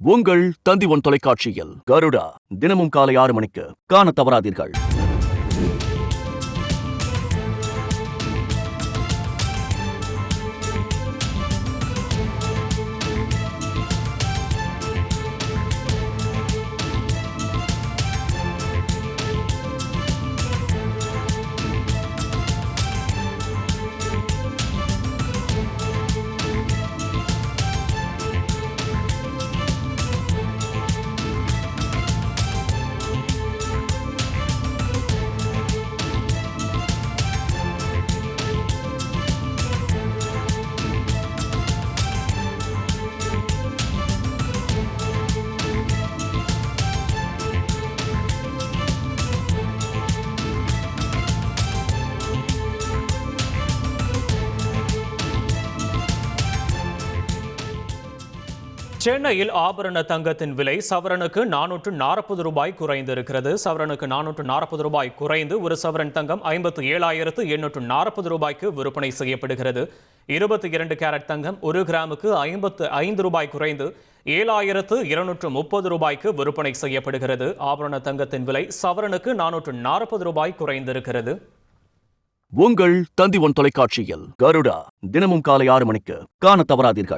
உங்கள் தந்தி ஒன் தொலைக்காட்சியில் கருடா தினமும் காலை 6 மணிக்கு காண தவறாதீர்கள். சென்னையில் ஆபரண தங்கத்தின் விலை சவரனுக்கு 440 ரூபாய் குறைந்திருக்கிறது. சவரனுக்கு 440 ரூபாய் குறைந்து ஒரு சவரன் தங்கம் 57,840 ரூபாய்க்கு விற்பனை செய்யப்படுகிறது. 22 கேரட் தங்கம் 1 கிராமுக்கு 55 ரூபாய் குறைந்து 7,230 ரூபாய்க்கு விற்பனை செய்யப்படுகிறது. ஆபரண தங்கத்தின் விலை சவரனுக்கு 440 ரூபாய் குறைந்திருக்கிறது. உங்கள் தந்தி ஒன் தொலைக்காட்சியில் கருடா தினமும் காலை 6 மணிக்கு காண தவறாதீர்கள்.